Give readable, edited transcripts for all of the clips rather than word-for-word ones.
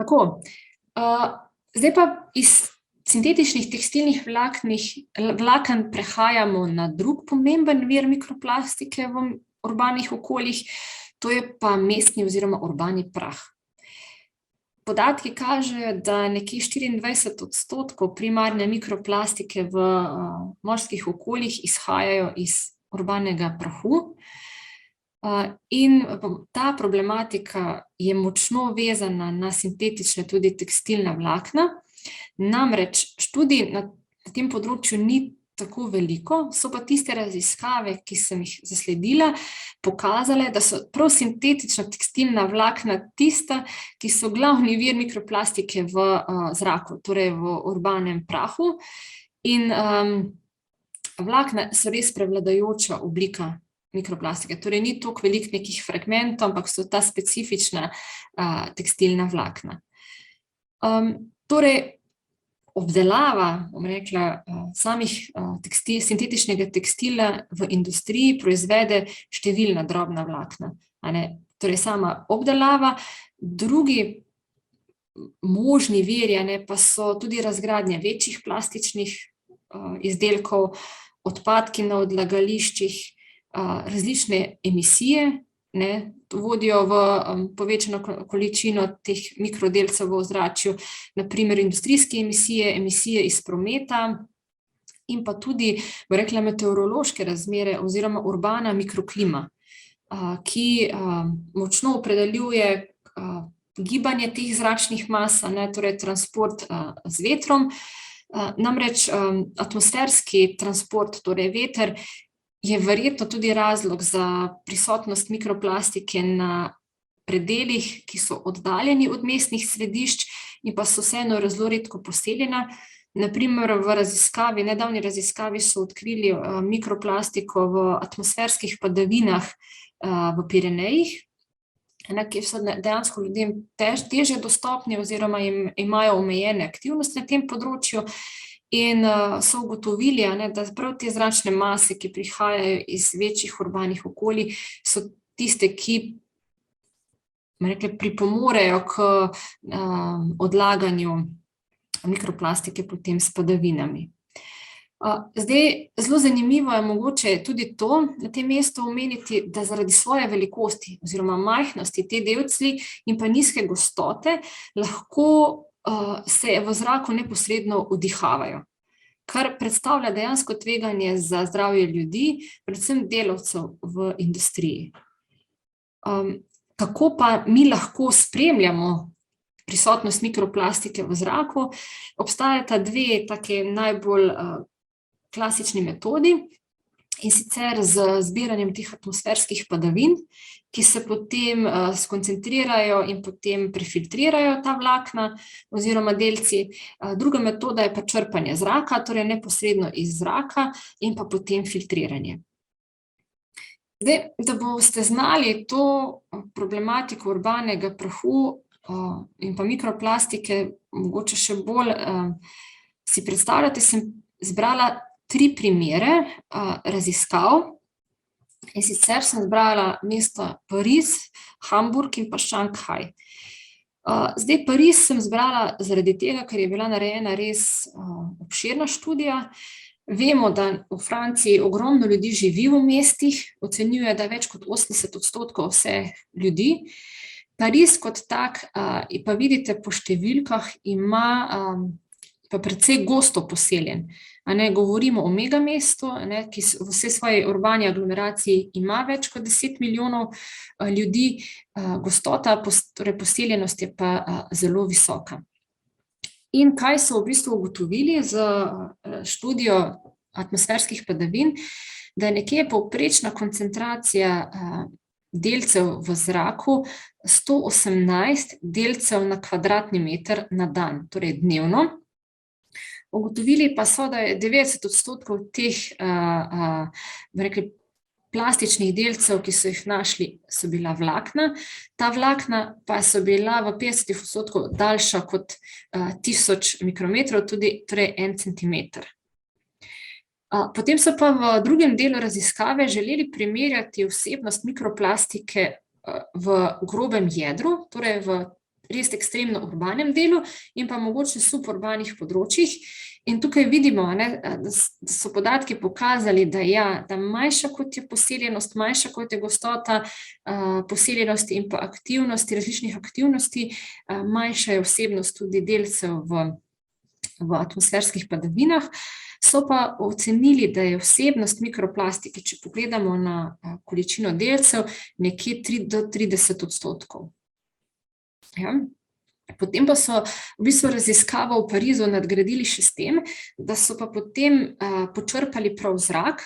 Tako. Zdaj pa iz sintetičnih tekstilnih vlaken prehajamo na drug pomemben vir mikroplastike v urbanih okoljih, to je pa mestni oziroma urbani prah. Podatki kažejo, da nekje 24% primarne mikroplastike v morskih okoljih izhajajo iz urbanega prahu. In ta problematika je močno vezana na sintetične tudi tekstilna vlakna. Namreč študij na tem področju ni tako veliko, so pa tiste raziskave, ki sem jih zasledila, pokazale, da so prav sintetična tekstilna vlakna tista, ki so glavni vir mikroplastike v zraku, torej v urbanem prahu. In vlakna so res prevladujoča oblika mikroplastike, torej ni toliko veliko nekih fragmentov, ampak so ta specifična tekstilna vlakna. Torej, obdelava, bom rekla, samih sintetičnega tekstila v industriji proizvede številna drobna vlakna, torej sama obdelava. Drugi možni viri pa so tudi razgradnja večjih plastičnih izdelkov, odpadki na odlagališčih, različne emisije, vodijo v povečano količino teh mikrodelcev v ozračju, na primer industrijske emisije, emisije iz prometa in pa tudi, bom rekla, meteorološke razmere oziroma urbana mikroklima, ki močno opredeljuje gibanje teh zračnih mas, torej transport z vetrom. Namreč atmosferski transport, torej veter, je verjetno tudi razlog za prisotnost mikroplastike na predelih, ki so oddaljeni od mestnih središč in pa so vseeno zelo redko poseljena. Na primer, v nedavni raziskavi so odkrili mikroplastiko v atmosferskih padavinah v Pirenejih, ki so dejansko ljudem težje dostopni oziroma imajo omejene aktivnosti na tem področju. In so ugotovili, da prav te zračne mase, ki prihajajo iz večjih urbanih okolij, so tiste, ki pripomorejo k odlaganju mikroplastike potem s padavinami. Zdaj, zelo zanimivo je mogoče tudi to na tem mestu omeniti, da zaradi svoje velikosti oziroma majhnosti te delci in pa nizke gostote lahko se v zraku neposredno vdihavajo, kar predstavlja dejansko tveganje za zdravje ljudi, predvsem delavcev v industriji. Kako pa mi lahko spremljamo prisotnost mikroplastike v zraku? Obstajata dve take najbolj klasični metodi, in sicer z zbiranjem teh atmosferskih padavin, ki se potem skoncentrirajo in potem prefiltrirajo ta vlakna oziroma delci. Druga metoda je pa črpanje zraka, torej neposredno iz zraka in pa potem filtriranje. Zdaj, da boste znali to problematiko urbanega prahu in pa mikroplastike mogoče še bolj si predstavljate, sem zbrala 3 primere raziskav. In sicer sem zbrala mesta Pariz, Hamburg in pa Šanghaj. Zdaj, Pariz sem zbrala zaradi tega, ker je bila narejena res obširna študija. Vemo, da v Franciji ogromno ljudi živi v mestih, ocenjuje, da več kot 80% vseh ljudi. Pariz kot tak, pa vidite po številkah, ima pa precej gosto poseljen. Govorimo o megamestu, ki v vsej svoji urbani aglomeraciji ima več kot 10 milijonov ljudi, gostota, torej poseljenost je pa zelo visoka. In kaj so v bistvu ugotovili z študijo atmosferskih padavin, da je nekje povprečna koncentracija delcev v zraku 118 delcev na kvadratni meter na dan, torej dnevno. Ugotovili pa so, da je 90% teh plastičnih delcev, ki so jih našli, so bila vlakna. Ta vlakna pa so bila v 50% daljša kot 1000 mikrometrov, torej 1 centimeter. Potem so pa v drugem delu raziskave želeli primerjati vsebnost mikroplastike v grobem jedru, torej v res ekstremno urbanem delu in pa mogoče suburbanih področjih. In tukaj vidimo, da so podatki pokazali, da manjša kot je poseljenost, manjša kot je gostota poseljenosti in pa aktivnosti, različnih aktivnosti, manjša je vsebnost tudi delcev v atmosferskih padavinah. So pa ocenili, da je vsebnost mikroplastike, če pogledamo na količino delcev, nekje 3 do 30%. Ja. Potem pa so v bistvu raziskavo v Parizu nadgradili še s tem, da so pa potem počrpali prav zrak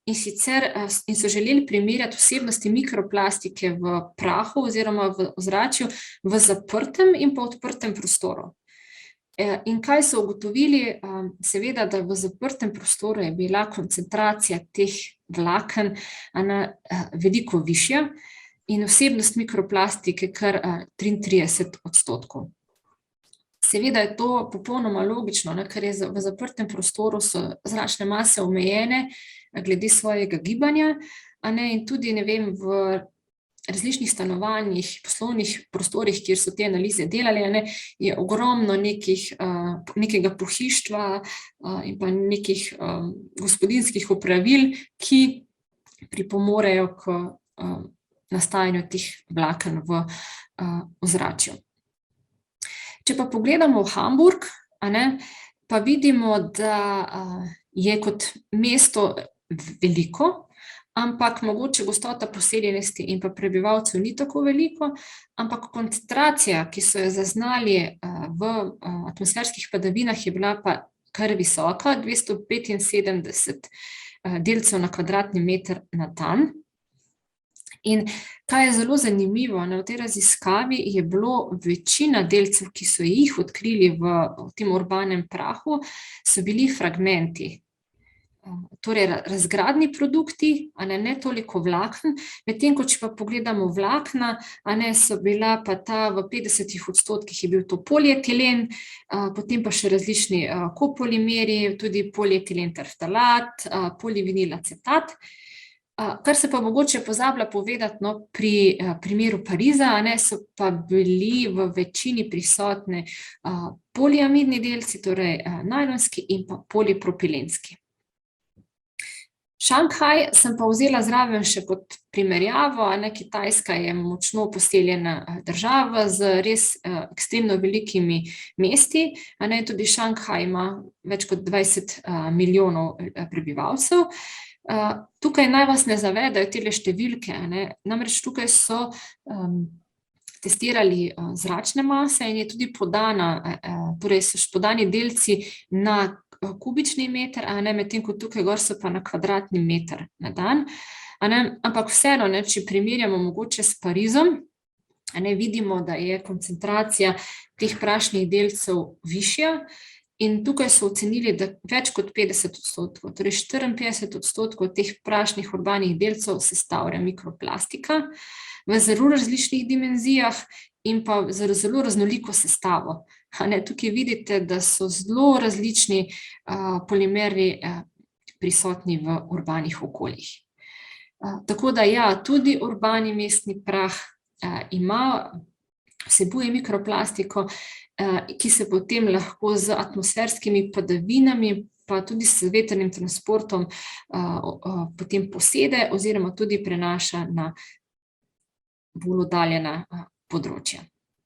in so želeli primerjati vsebnosti mikroplastike v prahu oziroma v ozračju v zaprtem in pa odprtem prostoru. In kaj so ugotovili? Seveda, da v zaprtem prostoru je bila koncentracija teh vlaken veliko višja in vsebnost mikroplastike kar 33%. Seveda je to popolnoma logično, ker je v zaprtem prostoru so zračne mase omejene glede svojega gibanja, in tudi, v različnih stanovanjih, poslovnih prostorih, kjer so te analize delali, je ogromno nekega pohištva in pa nekih gospodinjskih opravil, ki pripomorejo k nastajanju teh vlaken v ozračju. Če pa pogledamo v Hamburg, pa vidimo, da je kot mesto veliko, ampak mogoče gostota poseljenosti in pa prebivalcev ni tako veliko, ampak koncentracija, ki so jo zaznali v atmosferskih padavinah, je bila pa kar visoka, 275 delcev na kvadratni meter na dan. In kaj je zelo zanimivo, v tej raziskavi je bilo večina delcev, ki so jih odkrili v tem urbanem prahu, so bili fragmenti. Torej razgradni produkti, ne toliko vlaken, medtem ko če pa pogledamo vlakna, so bila pa ta v 50% je bil to polietilen, potem pa še različni kopolimeri, tudi polietilen terftalat, polivinil acetat. Kar se pa mogoče pozablja povedati, pri primeru Pariza, so pa bili v večini prisotni poliamidni delci, torej najlonski in pa polipropilenski. Šanghaj sem pa vzela zraven še kot primerjavo, Kitajska je močno poseljena država z res ekstremno velikimi mesti, tudi Šanghaj ima več kot 20 milijonov prebivalcev. Tukaj naj vas ne zavedajo tele številke, namreč tukaj so testirali zračne mase in je tudi torej so podani delci na kubični meter, medtem ko tukaj gor so pa na kvadratni meter na dan. Ampak vseeno, če primerjamo mogoče s Parizom, vidimo, da je koncentracija teh prašnih delcev višja in tukaj so ocenili, da več kot 50%, torej 54% teh prašnih urbanih delcev sestavlja mikroplastika v zelo različnih dimenzijah in pa z zelo raznoliko sestavo. Tukaj vidite, da so zelo različni polimeri prisotni v urbanih okoljih. Tako da tudi urbani mestni prah vsebuje mikroplastiko, ki se potem lahko z atmosferskimi padavinami, pa tudi s vetrnim transportom potem posede oziroma tudi prenaša na bolj oddaljena področja.